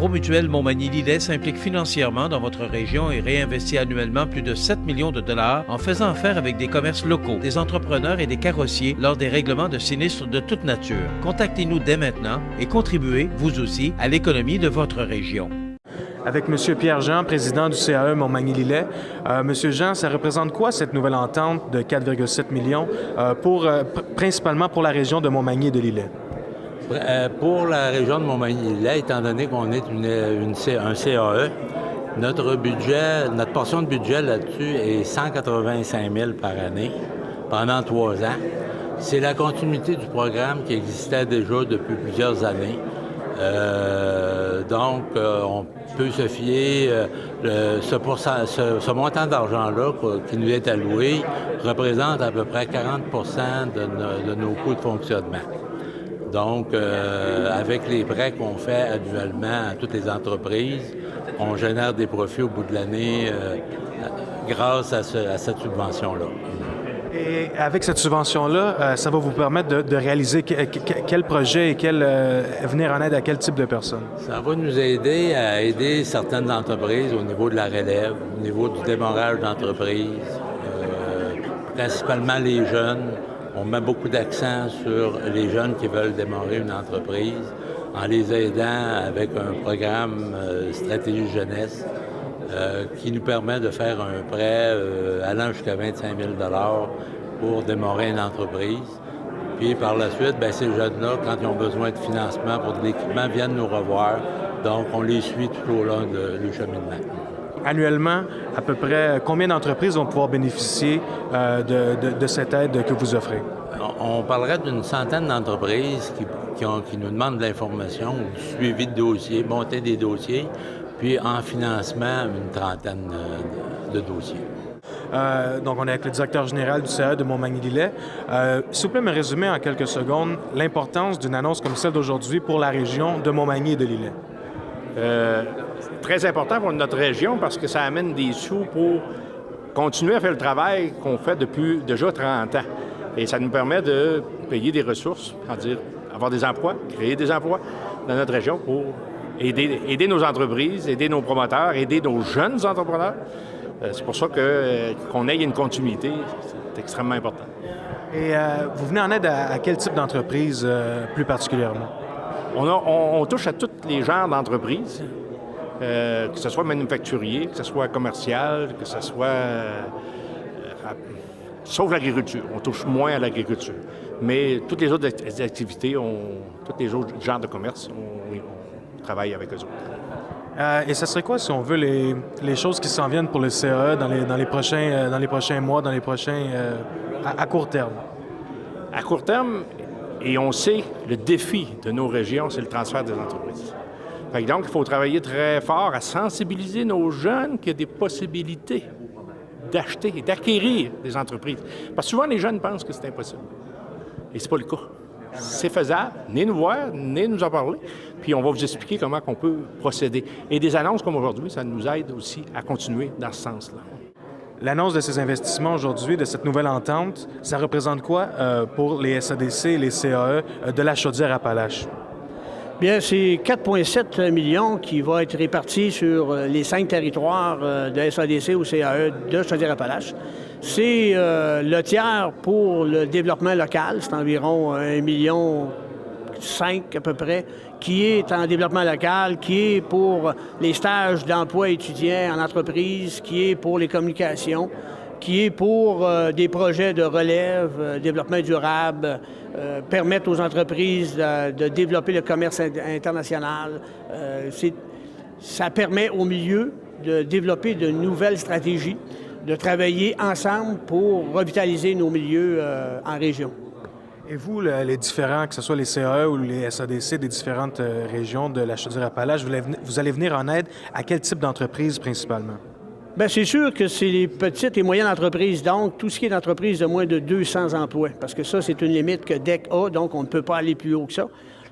Promutuelle Montmagny-Lillet s'implique financièrement dans votre région et réinvestit annuellement plus de 7 millions de dollars en faisant affaire avec des commerces locaux, des entrepreneurs et des carrossiers lors des règlements de sinistres de toute nature. Contactez-nous dès maintenant et contribuez, vous aussi, à l'économie de votre région. Avec M. Pierre Jean, président du CAE Montmagny-Lillet. Monsieur Jean, ça représente quoi cette nouvelle entente de 4,7 millions principalement pour la région de Montmagny et de Lillet? Pour la région de Montmagny-Lillet, étant donné qu'on est un CAE, notre portion de budget là-dessus est 185 000 par année pendant 3 ans. C'est la continuité du programme qui existait déjà depuis plusieurs années. Donc, on peut se fier, ce montant d'argent-là qui nous est alloué représente à peu près 40 de nos coûts de fonctionnement. Donc, avec les prêts qu'on fait annuellement à toutes les entreprises, on génère des profits au bout de l'année grâce à cette subvention-là. Et avec cette subvention-là, ça va vous permettre de réaliser quel projet et venir en aide à quel type de personnes? Ça va nous aider à aider certaines entreprises au niveau de la relève, au niveau du démarrage d'entreprise, principalement les jeunes. On met beaucoup d'accent sur les jeunes qui veulent démarrer une entreprise en les aidant avec un programme stratégie jeunesse qui nous permet de faire un prêt allant jusqu'à 25 000 pour démarrer une entreprise. Puis par la suite, ces jeunes-là, quand ils ont besoin de financement pour de l'équipement, viennent nous revoir. Donc, on les suit tout au long du cheminement. Annuellement, à peu près, combien d'entreprises vont pouvoir bénéficier de cette aide que vous offrez? On parlerait d'une centaine d'entreprises qui nous demandent de l'information, du suivi de dossiers, monter des dossiers, puis en financement, une trentaine de dossiers. Donc, on est avec le directeur général du CAE de Montmagny-Lillet. S'il vous plaît, me résumer en quelques secondes l'importance d'une annonce comme celle d'aujourd'hui pour la région de Montmagny et de Lillet. Très important pour notre région parce que ça amène des sous pour continuer à faire le travail qu'on fait depuis déjà 30 ans. Et ça nous permet de payer des ressources, c'est-à-dire avoir des emplois, créer des emplois dans notre région pour aider nos entreprises, aider nos promoteurs, aider nos jeunes entrepreneurs. C'est pour ça qu'on ait une continuité, c'est extrêmement important. Et vous venez en aide à quel type d'entreprise plus particulièrement? On touche à tous les genres d'entreprises, que ce soit manufacturier, que ce soit commercial, que ce soit... sauf l'agriculture. On touche moins à l'agriculture. Mais toutes les autres activités, tous les autres genres de commerce, on travaille avec eux autres. Et ça serait quoi, si on veut, les choses qui s'en viennent pour le CAE dans les prochains mois, à court terme? À court terme, et on sait, le défi de nos régions, c'est le transfert des entreprises. Donc, il faut travailler très fort à sensibiliser nos jeunes qu'il y a des possibilités d'acheter et d'acquérir des entreprises. Parce que souvent, les jeunes pensent que c'est impossible. Et c'est pas le cas. C'est faisable. Venez nous voir, venez nous en parler, puis on va vous expliquer comment on peut procéder. Et des annonces comme aujourd'hui, ça nous aide aussi à continuer dans ce sens-là. L'annonce de ces investissements aujourd'hui, de cette nouvelle entente, ça représente quoi pour les SADC et les CAE de la Chaudière-Appalaches? Bien, c'est 4,7 millions qui vont être répartis sur les 5 territoires de SADC ou CAE de Chaudière-Appalaches. C'est le tiers pour le développement local, c'est environ 1,5 million à peu près, qui est en développement local, qui est pour les stages d'emploi étudiants en entreprise, qui est pour les communications, qui est pour des projets de relève, développement durable, permettre aux entreprises de développer le commerce international. Ça permet au milieu de développer de nouvelles stratégies, de travailler ensemble pour revitaliser nos milieux en région. Et vous, les différents, que ce soit les CAE ou les SADC des différentes régions de la Chaudière-Appalaches, vous allez venir en aide à quel type d'entreprise principalement? Bien, c'est sûr que c'est les petites et moyennes entreprises, donc tout ce qui est d'entreprise de moins de 200 emplois, parce que ça, c'est une limite que DEC a, donc on ne peut pas aller plus haut que ça.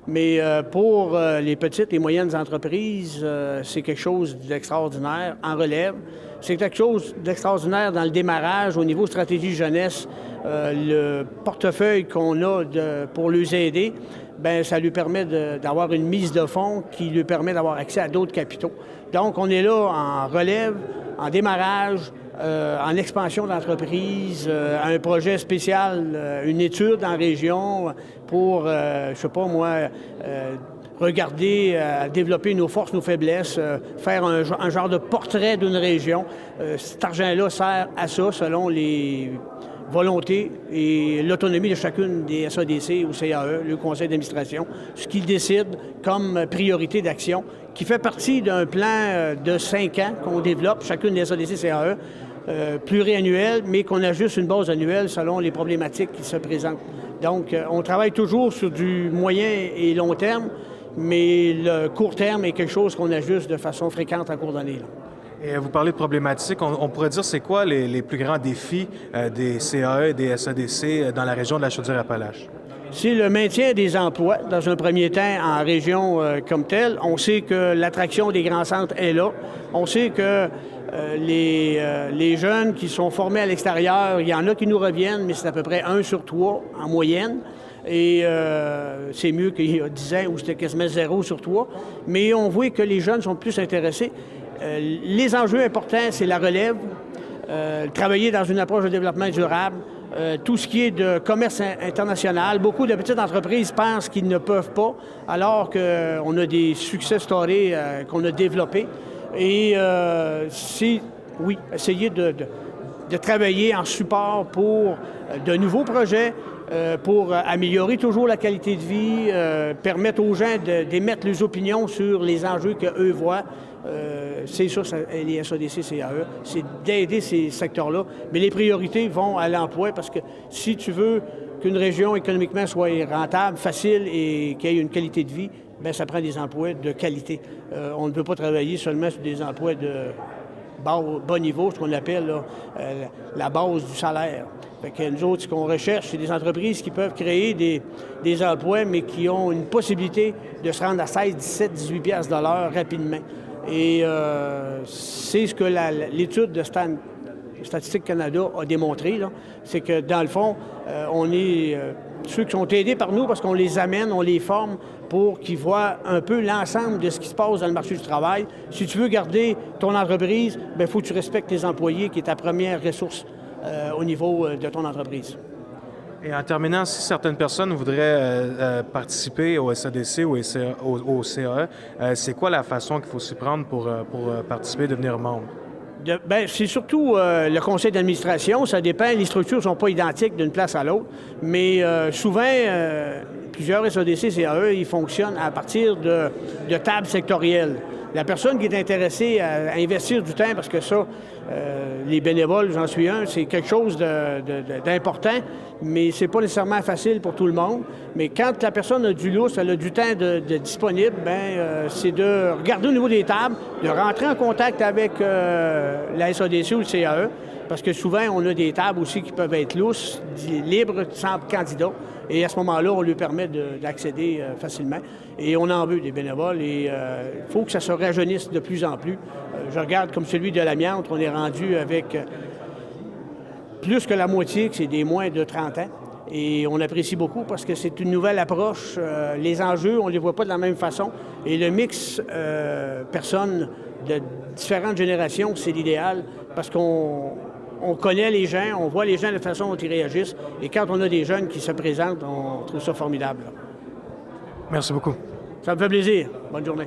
Mais pour les petites et moyennes entreprises, c'est quelque chose d'extraordinaire en relève. C'est quelque chose d'extraordinaire dans le démarrage au niveau stratégie jeunesse, le portefeuille qu'on a pour les aider. bien, ça lui permet d'avoir une mise de fonds qui lui permet d'avoir accès à d'autres capitaux. Donc, on est là en relève, en démarrage, en expansion d'entreprise, un projet spécial, une étude en région pour, je sais pas moi, regarder, développer nos forces, nos faiblesses, faire un genre de portrait d'une région. Cet argent-là sert à ça selon les volontés et l'autonomie de chacune des SADC ou CAE, le conseil d'administration, ce qu'ils décident comme priorité d'action, qui fait partie d'un plan de 5 ans qu'on développe, chacune des SADC, CAE, pluriannuel, mais qu'on ajuste une base annuelle selon les problématiques qui se présentent. Donc, on travaille toujours sur du moyen et long terme, mais le court terme est quelque chose qu'on ajuste de façon fréquente en cours d'année. Et vous parlez de problématiques. On pourrait dire c'est quoi les plus grands défis des CAE et des SADC dans la région de la Chaudière-Appalaches? C'est le maintien des emplois, dans un premier temps, en région comme telle. On sait que l'attraction des grands centres est là. On sait que les jeunes qui sont formés à l'extérieur, il y en a qui nous reviennent, mais c'est à peu près 1 sur 3 en moyenne. Et c'est mieux qu'il y a 10 ans où c'était quasiment 0 sur 3. Mais on voit que les jeunes sont plus intéressés. Les enjeux importants, c'est la relève, travailler dans une approche de développement durable, tout ce qui est de commerce international. Beaucoup de petites entreprises pensent qu'ils ne peuvent pas, alors qu'on a des success stories qu'on a développés. Et c'est, oui, essayer de travailler en support pour de nouveaux projets, pour améliorer toujours la qualité de vie, permettre aux gens d'émettre leurs opinions sur les enjeux qu'eux voient. C'est ça, les SADC, CAE, c'est d'aider ces secteurs-là. Mais les priorités vont à l'emploi parce que si tu veux qu'une région économiquement soit rentable, facile et qu'il y ait une qualité de vie, bien, ça prend des emplois de qualité. On ne peut pas travailler seulement sur des emplois de bas niveau, ce qu'on appelle là, la base du salaire. Fait que nous autres, ce qu'on recherche, c'est des entreprises qui peuvent créer des emplois, mais qui ont une possibilité de se rendre à 16, 17, 18 piastres de l'heure rapidement. Et c'est ce que l'étude de Statistique Canada a démontré, c'est que, dans le fond, on est ceux qui sont aidés par nous parce qu'on les amène, on les forme pour qu'ils voient un peu l'ensemble de ce qui se passe dans le marché du travail. Si tu veux garder ton entreprise, bien, il faut que tu respectes tes employés, qui est ta première ressource au niveau de ton entreprise. Et en terminant, si certaines personnes voudraient participer au SADC ou au CAE, c'est quoi la façon qu'il faut s'y prendre pour participer et devenir membre? Bien, c'est surtout le conseil d'administration. Ça dépend. Les structures ne sont pas identiques d'une place à l'autre. Mais souvent, plusieurs SADC, CAE, ils fonctionnent à partir de tables sectorielles. La personne qui est intéressée à investir du temps, parce que ça, les bénévoles, j'en suis un, c'est quelque chose d'important, mais c'est pas nécessairement facile pour tout le monde. Mais quand la personne a du lousse, elle a du temps disponible, bien, c'est de regarder au niveau des tables, de rentrer en contact avec la SADC ou le CAE, parce que souvent, on a des tables aussi qui peuvent être lousses, libres, sans candidat. Et à ce moment-là, on lui permet d'accéder facilement. Et on en veut des bénévoles et il faut que ça se rajeunisse de plus en plus. Je regarde comme celui de l'amiante, on est rendu avec plus que la moitié, que c'est des moins de 30 ans. Et on apprécie beaucoup parce que c'est une nouvelle approche. Les enjeux, on ne les voit pas de la même façon. Et le mix personnes de différentes générations, c'est l'idéal parce qu'on connaît les gens, on voit les gens de la façon dont ils réagissent. Et quand on a des jeunes qui se présentent, on trouve ça formidable. Merci beaucoup. Ça me fait plaisir. Bonne journée.